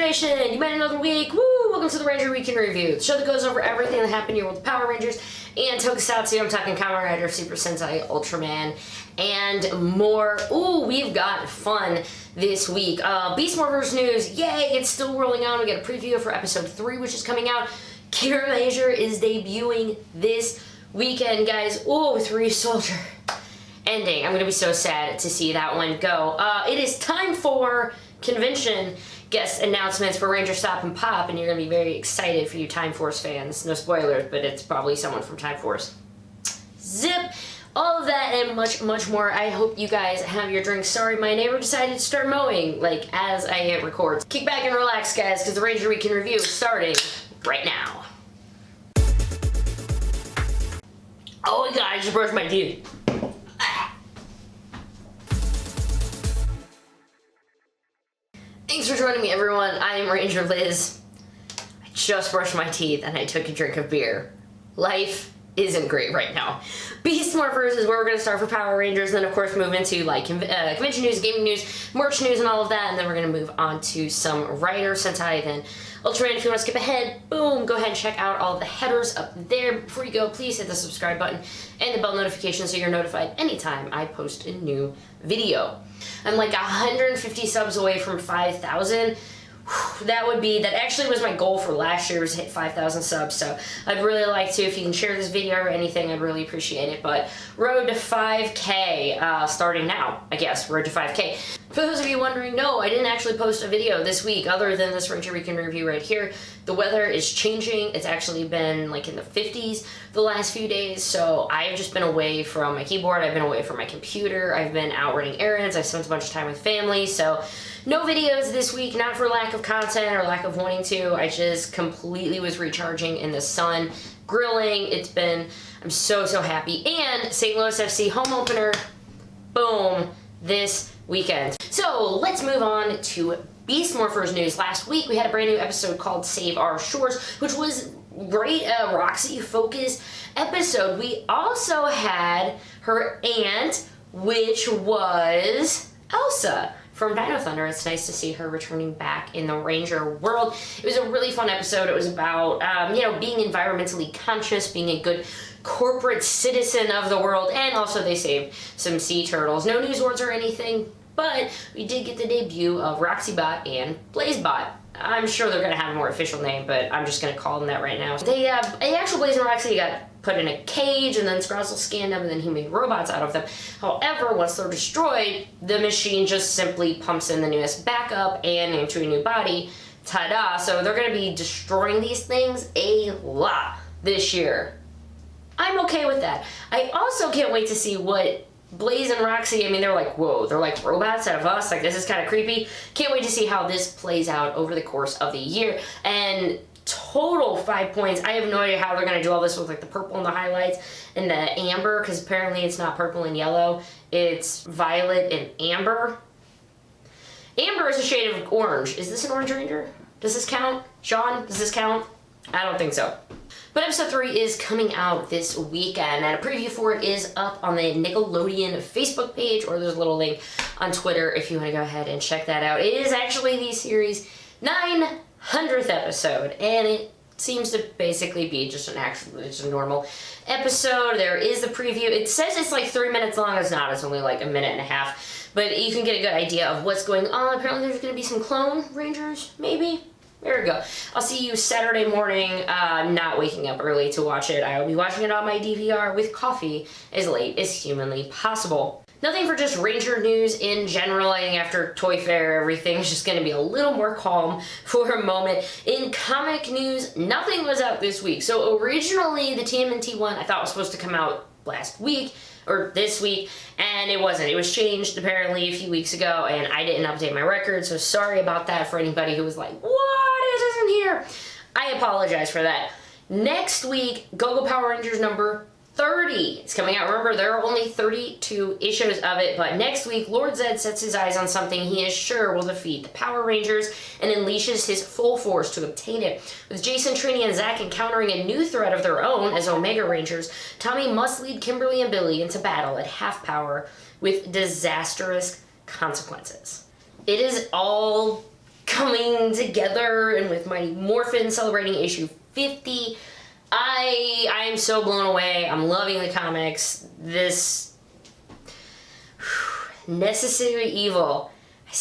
Nation! You made another week! Woo! Welcome to the Ranger Week in Review, the show that goes over everything that happened in your world of Power Rangers and Tokusatsu. I'm talking Kamen Rider, Super Sentai, Ultraman, and more. Ooh, we've got fun this week. Beast Morphers news, yay! It's still rolling on. We got a preview for episode 3, which is coming out. Kiramager is debuting this weekend, guys. Ooh, with RyuSoulger ending. I'm gonna be so sad to see that one go. It is time for convention guest announcements for Rangerstop and Pop, and you're gonna be very excited for you Time Force fans. No spoilers, but it's probably someone from Time Force. Zip! All of that and much, much more. I hope you guys have your drinks. Sorry, my neighbor decided to start mowing, like, as I hit record. Kick back and relax, guys, because the Ranger Week in Review is starting right now. Oh my god, I just brushed my teeth. Thanks for joining me, everyone. I am Ranger Liz. I just brushed my teeth and I took a drink of beer. Life isn't great right now. Beast Morphers is where we're going to start for Power Rangers, and then of course move into like convention news, gaming news, merch news, and all of that, and then we're going to move on to some Rider, Sentai, then Ultraman. If you want to skip ahead, boom, go ahead and check out all of the headers up there. Before you go, please hit the subscribe button and the bell notification so you're notified anytime I post a new video. I'm like 150 subs away from 5,000. That actually was my goal for last year, was to hit 5,000 subs, so I'd really like to, if you can share this video or anything, I'd really appreciate it. But road to 5K, starting now, I guess, road to 5K. For those of you wondering, no, I didn't actually post a video this week other than this Ranger Week in Review right here. The weather is changing. It's actually been like in the 50s the last few days, so I've just been away from my keyboard, I've been away from my computer, I've been out running errands, I've spent a bunch of time with family, so no videos this week, not for lack of content or lack of wanting to. I just completely was recharging in the sun, grilling. I'm so happy. And St. Louis FC home opener, boom, this weekend. So let's move on to Beast Morphers news. Last week we had a brand new episode called Save Our Shores, which was great, Roxey focus episode. We also had her aunt, which was Elsa from Dino Thunder. It's nice to see her returning back in the Ranger world. It was a really fun episode. It was about, being environmentally conscious, being a good corporate citizen of the world, and also they saved some sea turtles. No news words or anything, but we did get the debut of RoxeyBot and BlazeBot. I'm sure they're going to have a more official name, but I'm just going to call them that right now. The actual Blaze and Roxey got put in a cage, and then Scrozzle scanned them, and then he made robots out of them. However, once they're destroyed, the machine just simply pumps in the newest backup and into a new body. Ta-da! So they're going to be destroying these things a lot this year. I'm okay with that. I also can't wait to see what Blaze and Roxey, they're like, whoa, they're like robots out of us, like this is kind of creepy. Can't wait to see how this plays out over the course of the year. And total 5 points. I have no idea how they're going to do all this with like the purple and the highlights and the amber, because apparently it's not purple and yellow, it's violet and amber. Amber is a shade of orange. Is this an Orange Ranger? Does this count? Sean, does this count? I don't think so. But episode 3 is coming out this weekend, and a preview for it is up on the Nickelodeon Facebook page, or there's a little link on Twitter if you want to go ahead and check that out. It is actually the series' 900th episode, and it seems to basically be just a normal episode. There is the preview. It says it's like 3 minutes long. It's not. It's only like a minute and a half, but you can get a good idea of what's going on. Apparently there's going to be some clone Rangers, maybe? There we go. I'll see you Saturday morning. I'm not waking up early to watch it. I will be watching it on my DVR with coffee as late as humanly possible. Nothing for just Ranger news in general. I think after Toy Fair, everything is just going to be a little more calm for a moment. In comic news, nothing was out this week. So originally, the TMNT one I thought was supposed to come out last week, or this week, and it wasn't. It was changed apparently a few weeks ago, and I didn't update my record, so sorry about that for anybody who was like, what? It isn't here. I apologize for that. Next week, Go-Go Power Rangers number 30. It's coming out. Remember, there are only 32 issues of it, but next week, Lord Zed sets his eyes on something he is sure will defeat the Power Rangers and unleashes his full force to obtain it. With Jason, Trini, and Zach encountering a new threat of their own as Omega Rangers, Tommy must lead Kimberly and Billy into battle at half power with disastrous consequences. It is all coming together, and with Mighty Morphin celebrating issue 50. I am so blown away. I'm loving the comics. This necessary evil. I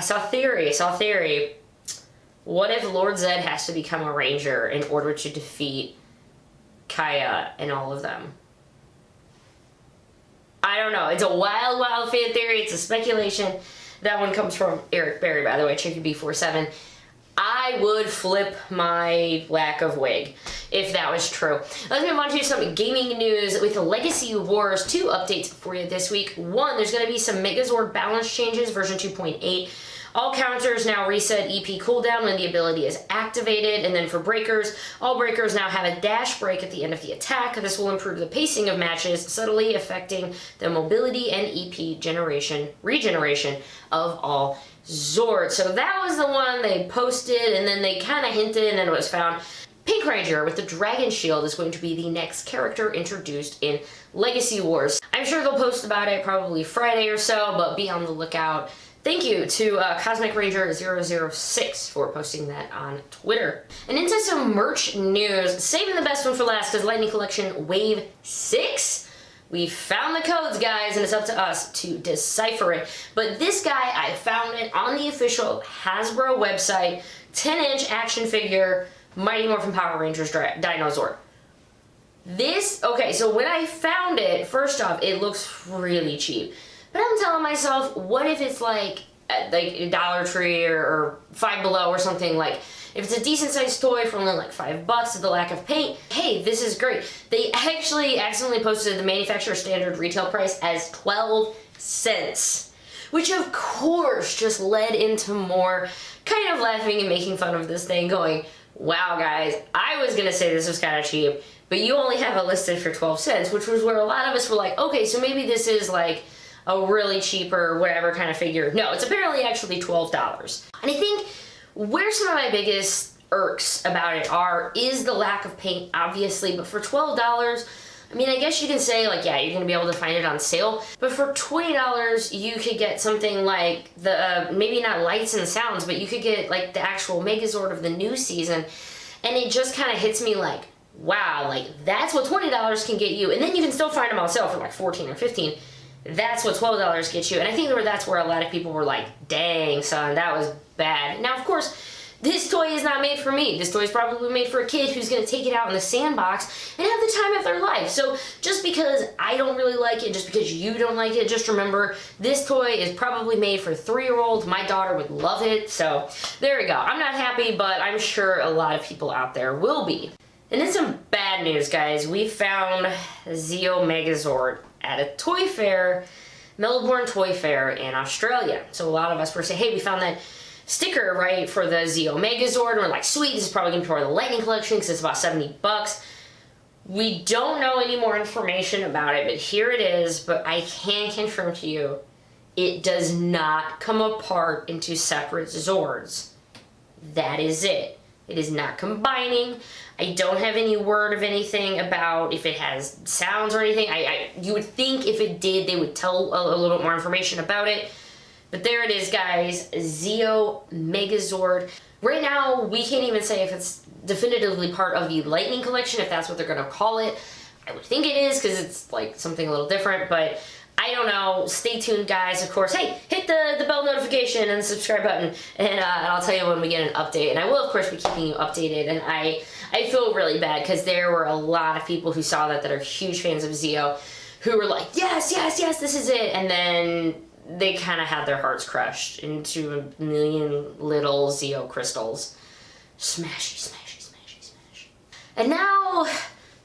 saw theory. What if Lord Zed has to become a ranger in order to defeat Kaya and all of them? I don't know. It's a wild, wild fan theory. It's a speculation. That one comes from Eric Berry, by the way, Chicky B47. I would flip my lack of wig if that was true. Let's move on to some gaming news with the Legacy Wars. 2 updates for you this week. 1, there's going to be some Megazord Balance Changes, version 2.8. All counters now reset EP cooldown when the ability is activated, and then for breakers, all breakers now have a dash break at the end of the attack. This will improve the pacing of matches, subtly affecting the mobility and EP regeneration of all Zords. So that was the one they posted, and then they kind of hinted, and then it was found. Pink Ranger with the Dragon Shield is going to be the next character introduced in Legacy Wars. I'm sure they'll post about it probably Friday or so, but be on the lookout. Thank you to Cosmic Ranger 006 for posting that on Twitter. And into some merch news, saving the best one for last is Lightning Collection Wave 6. We found the codes, guys, and it's up to us to decipher it. But this guy, I found it on the official Hasbro website, 10-inch action figure, Mighty Morphin Power Rangers Dinozord. Okay, so when I found it, first off, it looks really cheap. But I'm telling myself, what if it's like a Dollar Tree or Five Below or something? Like, if it's a decent sized toy for only like $5 with the lack of paint, hey, this is great. They actually accidentally posted the manufacturer standard retail price as 12 cents, which of course just led into more kind of laughing and making fun of this thing, going, wow guys, I was gonna say this was kind of cheap, but you only have it listed for 12 cents, which was where a lot of us were like, okay, so maybe this is like a really cheap or whatever kind of figure. No, it's apparently actually $12. And I think where some of my biggest irks about it is the lack of paint, obviously, but for $12, I mean, I guess you can say, like, yeah, you're gonna be able to find it on sale, but for $20, you could get something like the, maybe not lights and sounds, but you could get, like, the actual Megazord of the new season, and it just kind of hits me like, wow, like, that's what $20 can get you, and then you can still find them on sale for, like, $14 or $15. That's what $12 gets you. And I think that's where a lot of people were like, dang, son, that was bad. Now, of course, this toy is not made for me. This toy is probably made for a kid who's going to take it out in the sandbox and have the time of their life. So just because I don't really like it, just because you don't like it, just remember, this toy is probably made for 3-year-olds. My daughter would love it. So there we go. I'm not happy, but I'm sure a lot of people out there will be. And then some bad news, guys. We found Zeo Megazord at a toy fair, Melbourne Toy Fair in Australia. So a lot of us were saying, hey, we found that sticker, right, for the Zeo Megazord, and we're like, sweet, this is probably going to be part of the Lightning Collection because it's about $70. We don't know any more information about it, but here it is. But I can confirm to you, it does not come apart into separate Zords. That is it. It is not combining. I don't have any word of anything about if it has sounds or anything. You would think if it did, they would tell a little bit more information about it. But there it is, guys. Zeo Megazord. Right now, we can't even say if it's definitively part of the Lightning Collection, if that's what they're going to call it. I would think it is, because it's like something a little different, but I don't know. Stay tuned, guys. Of course, hey, hit the bell notification and the subscribe button, and I'll tell you when we get an update. And I will, of course, be keeping you updated. And I feel really bad because there were a lot of people who saw that are huge fans of Zeo, who were like, yes, yes, yes, this is it. And then they kind of had their hearts crushed into a million little Zeo crystals. Smashy, smashy, smashy, smash. And now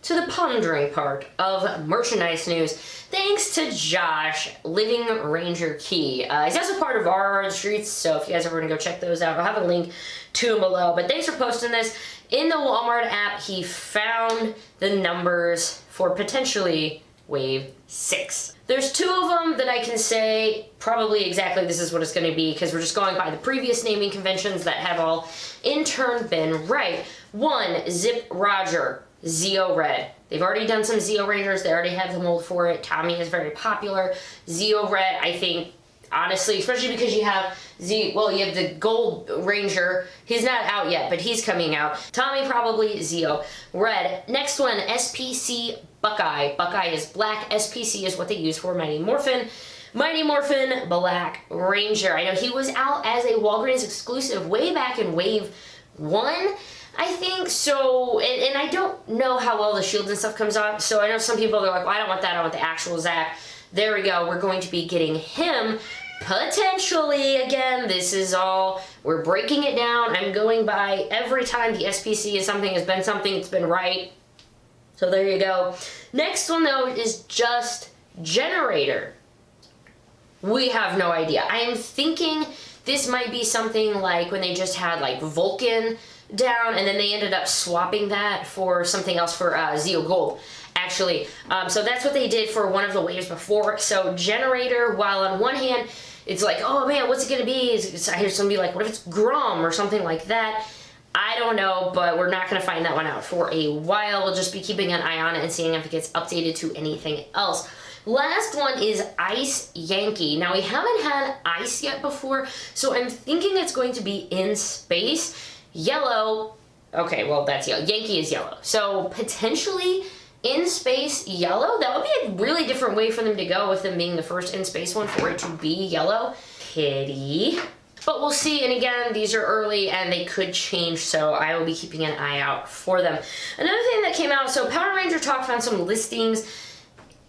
to the pondering part of merchandise news. Thanks to Josh, Living Ranger Key. He's also part of our streets, so if you guys ever want to go check those out, I'll have a link to him below. But thanks for posting this. In the Walmart app, he found the numbers for potentially Wave 6. There's 2 of them that I can say probably exactly this is what it's going to be, because we're just going by the previous naming conventions that have all in turn been right. 1, Zip Roger, Zeo Red. They've already done some Zeo Rangers. They already have the mold for it. Tommy is very popular. Zeo Red, I think, honestly, especially because you have you have the Gold Ranger. He's not out yet, but he's coming out. Tommy, probably Zeo. Red. Next one, SPC Buckeye. Buckeye is black. SPC is what they use for Mighty Morphin. Mighty Morphin Black Ranger. I know he was out as a Walgreens exclusive way back in Wave 1, I think. So, and I don't know how well the shields and stuff comes out. So I know some people are like, well, I don't want that. I want the actual Zach. There we go. We're going to be getting him potentially. Again, this is all, we're breaking it down. I'm going by every time the SPC is something, has been something, it's been right. So there you go. Next one though is just Generator. We have no idea. I am thinking this might be something like when they just had like Vulcan down and then they ended up swapping that for something else for Zeo Gold. Actually, so that's what they did for one of the waves before. So Generator, while on one hand, it's like, oh man, what's it gonna be? I hear somebody like, what if it's Grom or something like that? I don't know, but we're not gonna find that one out for a while. We'll just be keeping an eye on it and seeing if it gets updated to anything else. Last one is Ice Yankee. Now we haven't had Ice yet before, so I'm thinking it's going to be in space. Yellow, okay, well that's yellow. Yankee is yellow. So potentially in space yellow. That would be a really different way for them to go with them being the first in space one for it to be yellow. Pity. But we'll see, and again, these are early and they could change, so I will be keeping an eye out for them. Another thing that came out, so Power Ranger Talk found some listings.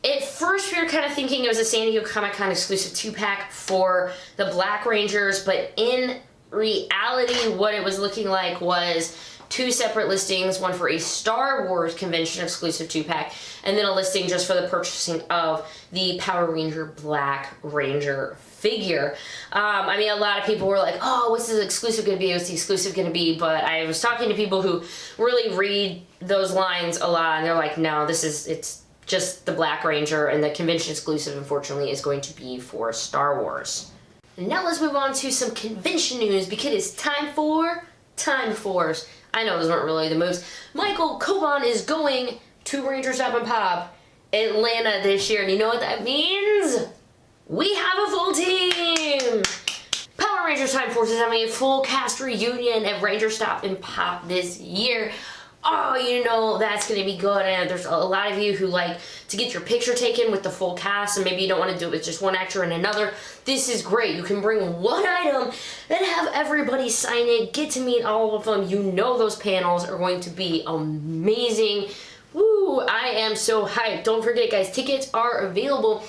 At first, we were kind of thinking it was a San Diego Comic-Con exclusive 2-pack for the Black Rangers, but in reality, what it was looking like was 2 separate listings, one for a Star Wars convention exclusive 2-pack, and then a listing just for the purchasing of the Power Ranger Black Ranger figure. I mean, a lot of people were like, oh, what's the exclusive going to be? What's the exclusive going to be? But I was talking to people who really read those lines a lot, and they're like, no, it's just the Black Ranger, and the convention exclusive, unfortunately, is going to be for Star Wars. And now let's move on to some convention news, because it's time for Time Force. I know those weren't really the moves. Michael Coban is going to Rangerstop and Pop Atlanta this year, and you know what that means? We have a full team! Power Rangers Time Force is having a full cast reunion at Rangerstop and Pop this year. Oh, you know, that's going to be good, and there's a lot of you who like to get your picture taken with the full cast, and maybe you don't want to do it with just one actor and another. This is great. You can bring one item and have everybody sign it, get to meet all of them. You know those panels are going to be amazing. Woo, I am so hyped. Don't forget, guys, tickets are available.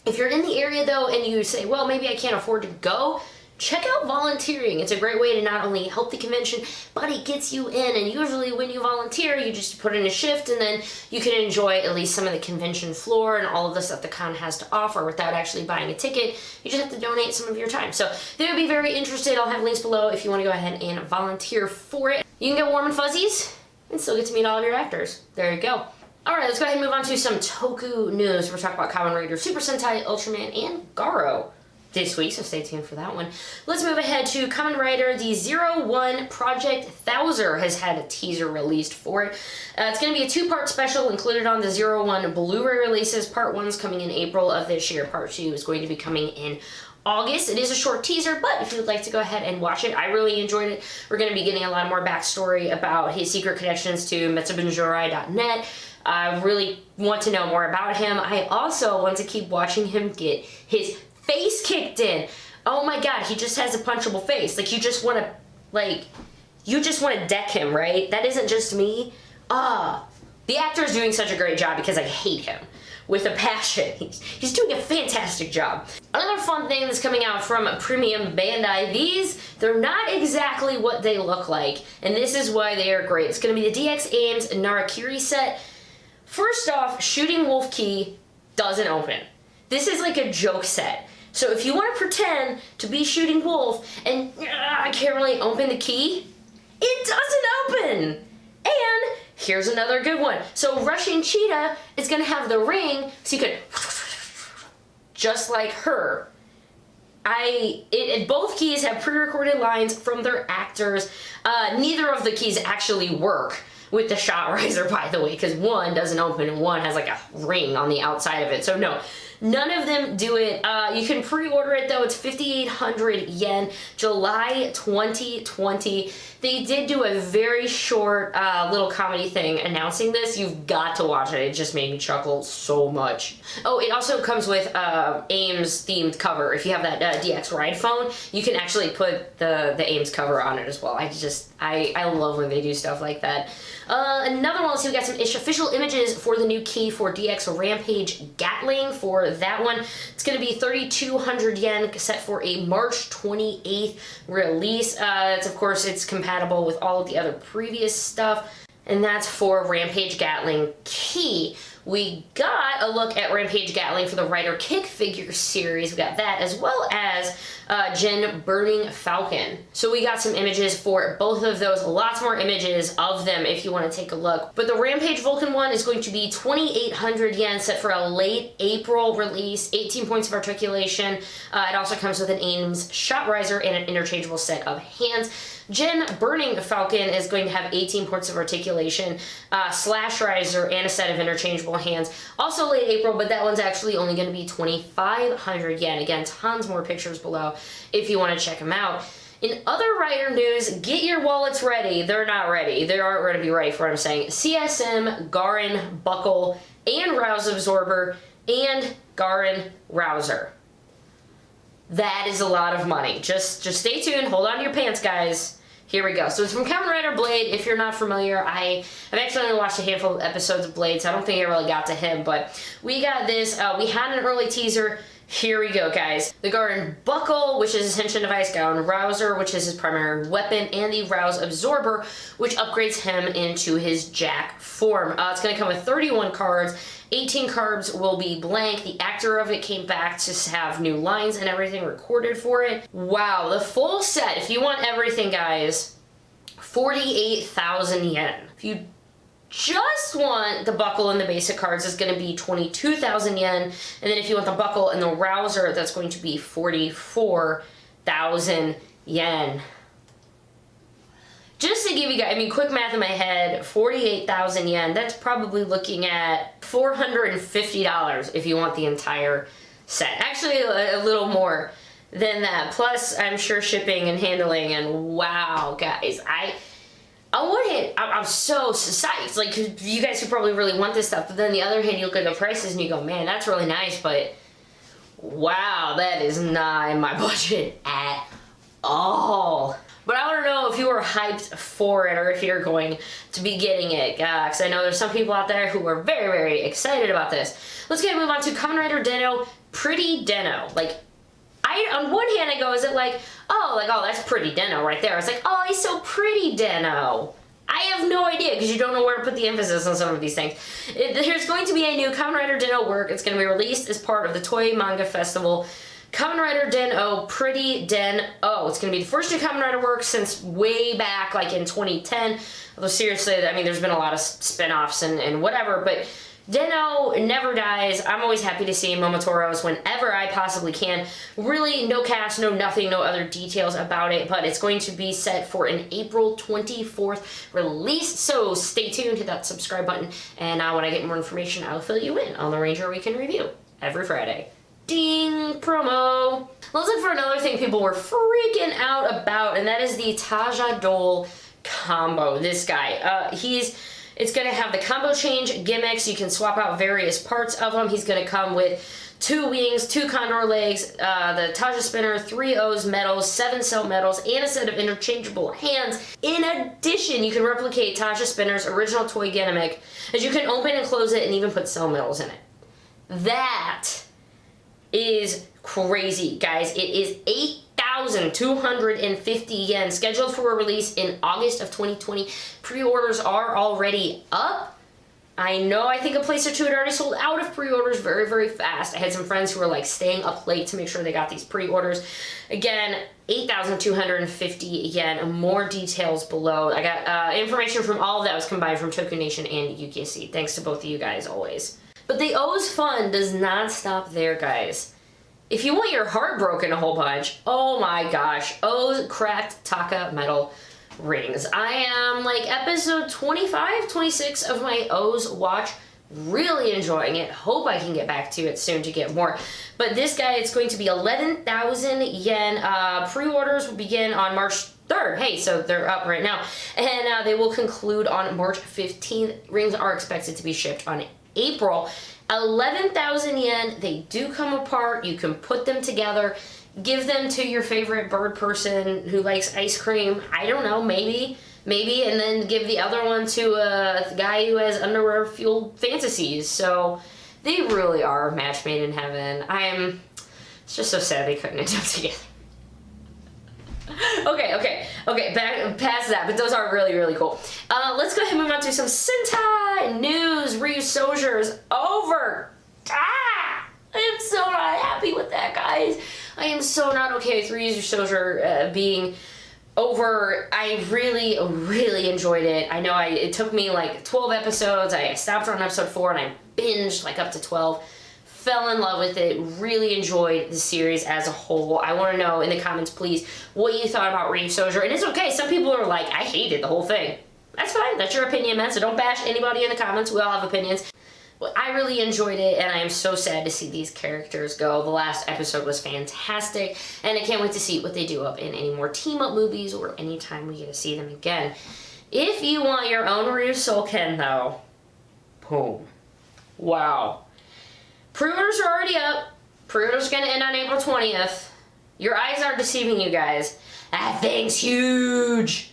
If you're in the area, though, and you say, well, maybe I can't afford to go, check out volunteering. It's a great way to not only help the convention, but it gets you in. And usually when you volunteer, you just put in a shift and then you can enjoy at least some of the convention floor and all of the stuff the con has to offer without actually buying a ticket. You just have to donate some of your time. So they would be very interested. I'll have links below if you want to go ahead and volunteer for it. You can get warm and fuzzies and still get to meet all of your actors. There you go. Alright, let's go ahead and move on to some Toku news. We're talking about Kamen Rider, Super Sentai, Ultraman, and Garo this week, so stay tuned for that one. Let's move ahead to Kamen Rider. The 01 Project Thouser has had a teaser released for it. It's going to be a 2-part special included on the 01 Blu-ray releases. Part 1's coming in April of this year. Part 2 is going to be coming in August. It is a short teaser, but if you would like to go ahead and watch it, I really enjoyed it. We're going to be getting a lot more backstory about his secret connections to Metsubanjurai.net. I really want to know more about him. I also want to keep watching him get his face kicked in. Oh my god, he just has a punchable face. Like, you just want to deck him, right? That isn't just me. The actor is doing such a great job because I hate him with a passion. He's doing a fantastic job. Another fun thing that's coming out from Premium Bandai, they're not exactly what they look like, and this is why they are great. It's going to be the DX A.I.M.S Narikiri set. First off, Shooting Wolf Key doesn't open. This is like a joke set. So if you want to pretend to be Shooting Wolf and I can't really open the key, it doesn't open. And here's another good one. So Rushing Cheetah is going to have the ring so you could just like her. Both keys have pre-recorded lines from their actors. Neither of the keys actually work with the shot riser, by the way, because one doesn't open and one has like a ring on the outside of it. So no, None of them do it. You can pre-order it though. It's 5,800 yen, July 2020. They did do a very short little comedy thing announcing this. You've got to watch it. It just made me chuckle so much. Oh, it also comes with A.I.M.S themed cover. If you have that DX Ride phone, you can actually put the A.I.M.S cover on it as well. I love when they do stuff like that. Another one, let's see, we got some official images for the new key for DX Rampage Gatling. For that one, it's going to be 3,200 yen, set for a March 28th release. Of course, it's compatible with all of the other previous stuff, and that's for Rampage Gatling key. We got a look at Rampage Gatling for the Rider Kick figure series. We got that, as well as Gen Burning Falcon. So we got some images for both of those. Lots more images of them if you want to take a look. But the Rampage Vulcan one is going to be 2,800 yen, set for a late April release. 18 points of articulation. It also comes with an A.I.M.S shot riser and an interchangeable set of hands. Gen Burning Falcon is going to have 18 points of articulation, slash riser, and a set of interchangeable hands. Also late April, but that one's actually only going to be 2,500 yen. Again, tons more pictures below if you want to check them out. In other Rider news, get your wallets ready. They're not ready. They aren't going to be ready for what I'm saying. CSM, Garen, Buckle, and Rouse Absorber, and Garen Rouser. That is a lot of money. Just stay tuned. Hold on to your pants, guys. Here we go. So it's from Kamen Rider Blade. If you're not familiar, I've actually only watched a handful of episodes of Blade, so I don't think I really got to him, but we got this. We had an early teaser. Here we go, guys. The Garen Buckle, which is his henshin device, Garen Rouser, which is his primary weapon, and the Rouse Absorber, which upgrades him into his Jack form. It's going to come with 31 cards. 18 cards will be blank. The actor of it came back to have new lines and everything recorded for it. Wow, the full set, if you want everything, guys, 48,000 yen. If you just want the Buckle and the basic cards, it's going to be 22,000 yen. And then if you want the Buckle and the Rouser, that's going to be 44,000 yen. Just to give you guys, quick math in my head, 48,000 yen, that's probably looking at $450 if you want the entire set. Actually, a little more than that. Plus, I'm sure shipping and handling, and wow, guys, I'm so psyched. Like, you guys could probably really want this stuff, but then on the other hand, you look at the prices and you go, man, that's really nice, but wow, that is not in my budget at all. But I want to know if you were hyped for it or if you're going to be getting it. Because I know there's some people out there who are very, very excited about this. Let's move on to Kamen Rider Den-O, Pretty Den-O. Like, on one hand I go, is it like, oh, that's Pretty Den-O right there. It's like, oh, he's so pretty, Den-O. I have no idea, because you don't know where to put the emphasis on some of these things. There's going to be a new Kamen Rider Den-O work. It's going to be released as part of the Toy Manga Festival. Kamen Rider Den-O, Pretty Den-O. It's going to be the first new Kamen Rider work since way back, like in 2010. Although seriously, there's been a lot of spin-offs and whatever, but Den-O never dies. I'm always happy to see Momotoros whenever I possibly can. Really, no cast, no nothing, no other details about it, but it's going to be set for an April 24th release, so stay tuned, hit that subscribe button, and when I get more information, I'll fill you in on the Ranger Weekend Review every Friday. Ding! Promo! Let's look for another thing people were freaking out about, and that is the Taja Dole combo. This guy, it's going to have the combo change gimmicks. You can swap out various parts of him. He's going to come with 2 wings, 2 condor legs, the Taja spinner, 3 O's medals, 7 cell medals, and a set of interchangeable hands. In addition, you can replicate Taja spinner's original toy gimmick, as you can open and close it and even put cell medals in it. That is crazy, guys. It is 8,250 yen, scheduled for a release in August of 2020. Pre-orders are already up. I know, I think a place or two had already sold out of pre-orders very, very fast. I had some friends who were like staying up late to make sure they got these pre-orders. Again, 8,250 yen. More details below. I got information from all of that was combined from Toku Nation and UKC. Thanks to both of you guys always. But the O's fun does not stop there, guys. If you want your heart broken a whole bunch, oh my gosh, O's cracked Taka metal rings. I am like episode 25, 26 of my O's watch Really enjoying it. Hope I can get back to it soon to get more. But this guy, it's going to be 11,000 yen. Pre-orders will begin on March 3rd. Hey, so they're up right now. And they will conclude on March 15th. Rings are expected to be shipped on April. 11,000 yen. They do come apart. You can put them together. Give them to your favorite bird person who likes ice cream. I don't know, maybe, and then give the other one to a guy who has underwear-fueled fantasies. So they really are a match made in heaven. It's just so sad they couldn't end up together. Okay, back past that, but those are really, really cool. Let's go ahead and move on to some Sentai news. RyuSoulger is over. I am so not happy with that, guys. I am so not okay with RyuSoulger being over. I really, really enjoyed it. I know it took me like 12 episodes. I stopped on episode 4 and I binged like up to 12. Fell in love with it. Really enjoyed the series as a whole. I want to know in the comments, please, what you thought about RyuSoulger. And it's okay. Some people are like, I hated the whole thing. That's fine. That's your opinion, man. So don't bash anybody in the comments. We all have opinions. Well, I really enjoyed it, and I am so sad to see these characters go. The last episode was fantastic, and I can't wait to see what they do up in any more team-up movies or anytime we get to see them again. If you want your own RyuSoulger, though, boom. Wow. Pre-orders are already up. Pre-orders are going to end on April 20th. Your eyes aren't deceiving you guys. That thing's huge.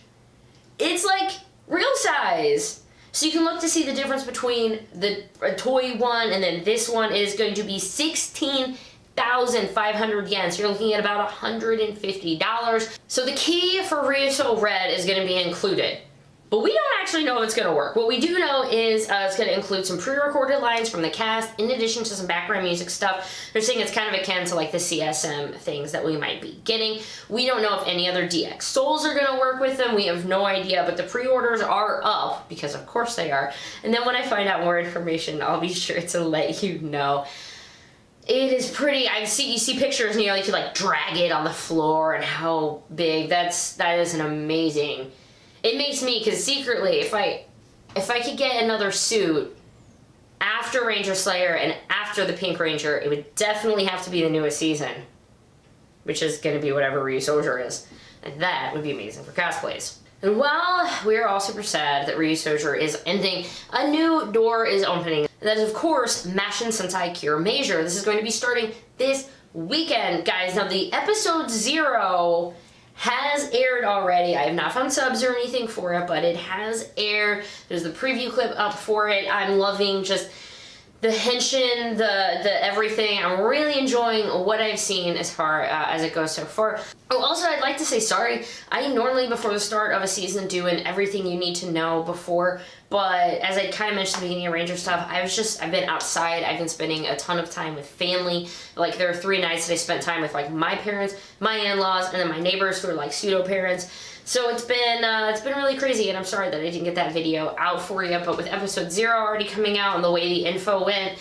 It's like real size. So you can look to see the difference between the toy one and then this one is going to be 16,500 yen. So you're looking at about $150. So the key for RyuSoulger Red is going to be included. But we don't actually know if it's going to work. What we do know is it's going to include some pre-recorded lines from the cast in addition to some background music stuff. They're saying it's kind of akin to like the CSM things that we might be getting. We don't know if any other DX Souls are going to work with them. We have no idea, but the pre-orders are up because of course they are. And then when I find out more information, I'll be sure to let you know. It is pretty, you see pictures and you know, you could like drag it on the floor and how big, that is an amazing. It makes me, because secretly, if I could get another suit after Ranger Slayer and after the Pink Ranger, it would definitely have to be the newest season, which is going to be whatever RyuSoulger is. And that would be amazing for cosplays. And while we are all super sad that RyuSoulger is ending, a new door is opening. And that is, of course, Mashin Sentai Kiramager. This is going to be starting this weekend, guys. Now, the episode 0 has aired already. I have not found subs or anything for it, but it has aired. There's the preview clip up for it. I'm loving just the henshin, the everything. I'm really enjoying what I've seen as far as it goes so far. Oh, also, I'd like to say sorry. I normally, before the start of a season, do an everything you need to know before, but as I kind of mentioned at the beginning of Rangerstop, I've been outside. I've been spending a ton of time with family. Like, there are 3 nights that I spent time with, like, my parents, my in-laws, and then my neighbors who are, like, pseudo-parents. So it's been really crazy, and I'm sorry that I didn't get that video out for you, but with episode 0 already coming out and the way the info went,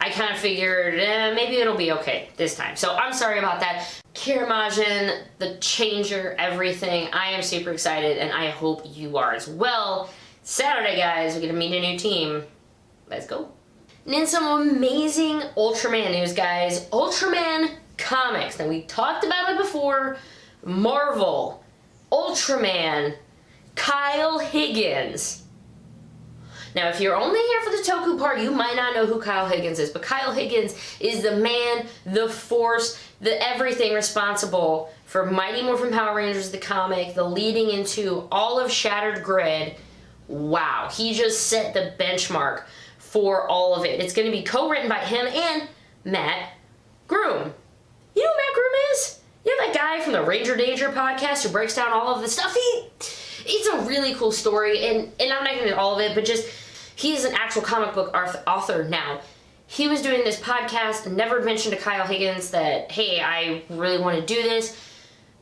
I kind of figured maybe it'll be okay this time. So I'm sorry about that. Kiramager, the changer, everything. I am super excited, and I hope you are as well. Saturday, guys, we get to meet a new team. Let's go. And then some amazing Ultraman news, guys. Ultraman comics. Now, we talked about it before. Marvel. Ultraman. Kyle Higgins. Now, if you're only here for the Toku part, you might not know who Kyle Higgins is, but Kyle Higgins is the man, the force, the everything responsible for Mighty Morphin Power Rangers, the comic, the leading into all of Shattered Grid. Wow, he just set the benchmark for all of it. It's going to be co-written by him and Matt Groom. You know who Matt Groom is? You know that guy from the Ranger Danger podcast who breaks down all of the stuff? It's a really cool story, and I'm not going to do all of it, but just, he's an actual comic book author now. He was doing this podcast and never mentioned to Kyle Higgins that, hey, I really want to do this.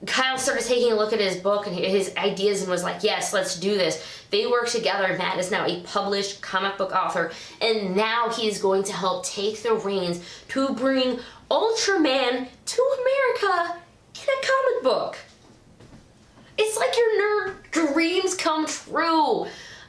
Kyle started taking a look at his book and his ideas and was like, yes, let's do this. They work together. Matt is now a published comic book author, and now he is going to help take the reins to bring Ultraman to America in a comic book. It's like your nerd dreams come true.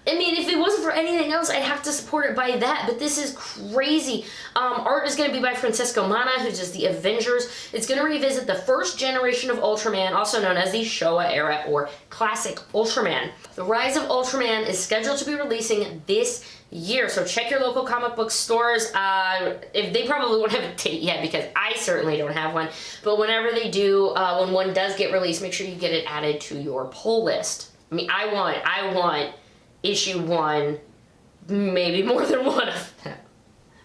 I mean, if it wasn't for anything else, I'd have to support it by that, but this is crazy. Art is going to be by Francesco Mana, who does the Avengers. It's going to revisit the first generation of Ultraman, also known as the Showa era or Classic Ultraman. The Rise of Ultraman is scheduled to be releasing this year, so check your local comic book stores. If they probably won't have a date yet, because I certainly don't have one, but whenever they do, when one does get released, make sure you get it added to your pull list. I mean, I want issue 1, maybe more than one of them.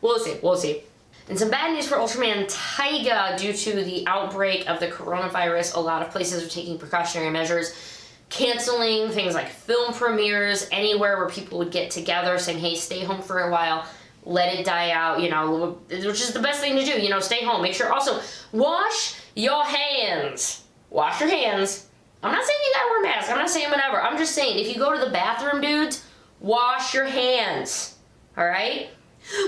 We'll see. And some bad news for Ultraman Taiga. Due to the outbreak of the coronavirus, a lot of places are taking precautionary measures, canceling things like film premieres, anywhere where people would get together, saying, hey, stay home for a while, let it die out, you know, which is the best thing to do, you know, stay home. Make sure also, wash your hands. Wash your hands. I'm not saying you gotta wear a mask, I'm not saying whatever. I'm just saying, if you go to the bathroom, dudes, wash your hands, alright?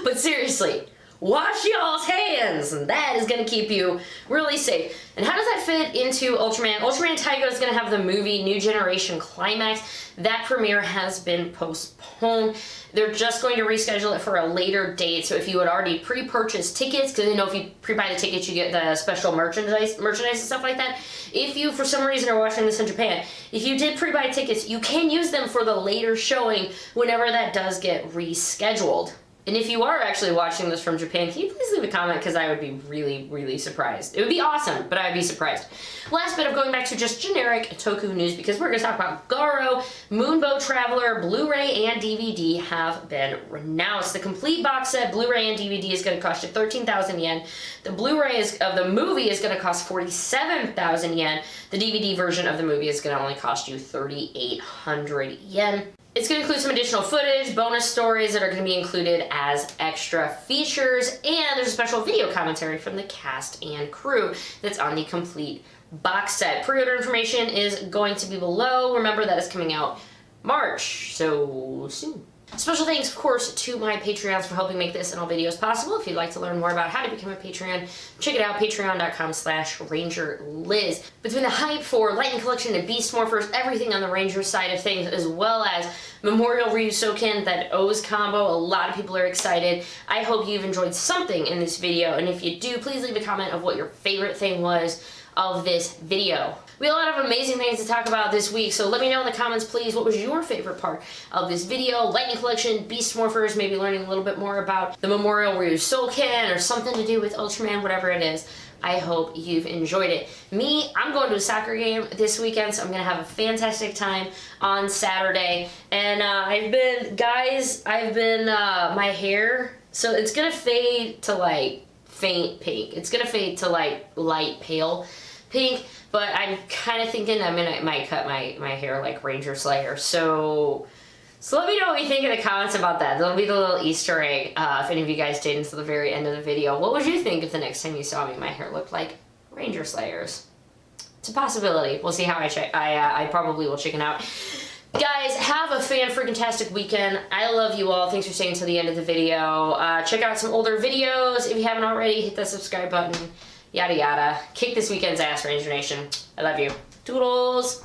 But seriously, wash y'all's hands, and that is gonna keep you really safe. And how does that fit into Ultraman? Ultraman Taiga is gonna have the movie New Generation Climax. That premiere has been postponed. They're just going to reschedule it for a later date, so if you had already pre-purchased tickets, because you know if you pre-buy the tickets you get the special merchandise and stuff like that. If you, for some reason, are watching this in Japan, if you did pre-buy tickets, you can use them for the later showing whenever that does get rescheduled. And if you are actually watching this from Japan, can you please leave a comment, because I would be really, really surprised. It would be awesome, but I would be surprised. Last bit of going back to just generic Toku news, because we're going to talk about Garo, Moonbow Traveler, Blu-ray and DVD have been renounced. The complete box set, Blu-ray and DVD, is going to cost you 13,000 yen. The Blu-ray of the movie is going to cost 47,000 yen. The DVD version of the movie is going to only cost you 3,800 yen. It's going to include some additional footage, bonus stories that are going to be included as extra features, and there's a special video commentary from the cast and crew that's on the complete box set. Pre-order information is going to be below. Remember, that is coming out March, so soon. Special thanks, of course, to my Patreons for helping make this and all videos possible. If you'd like to learn more about how to become a Patreon, check it out, patreon.com/RangerLiz. Between the hype for Lightning Collection and Beast Morphers, everything on the Ranger side of things, as well as Memorial RyuSoulger, that O's combo, a lot of people are excited. I hope you've enjoyed something in this video, and if you do, please leave a comment of what your favorite thing was of this video. We have a lot of amazing things to talk about this week, so let me know in the comments, please, what was your favorite part of this video? Lightning Collection, Beast Morphers, maybe learning a little bit more about the Memorial RyuSoulger or something to do with Ultraman, whatever it is. I hope you've enjoyed it. Me, I'm going to a soccer game this weekend, so I'm going to have a fantastic time on Saturday. And my hair, so it's going to fade to like faint pink. It's going to fade to like light pale pink. But I'm kind of thinking I might cut my hair like Ranger Slayer. So let me know what you think in the comments about that. That'll be the little Easter egg if any of you guys stayed until the very end of the video. What would you think if the next time you saw me, my hair looked like Ranger Slayer's? It's a possibility. We'll see how I probably will chicken out. Guys, have a fan-freaking-tastic weekend. I love you all. Thanks for staying until the end of the video. Check out some older videos. If you haven't already, hit that subscribe button. Yada yada. Kick this weekend's ass, Ranger Nation. I love you. Toodles!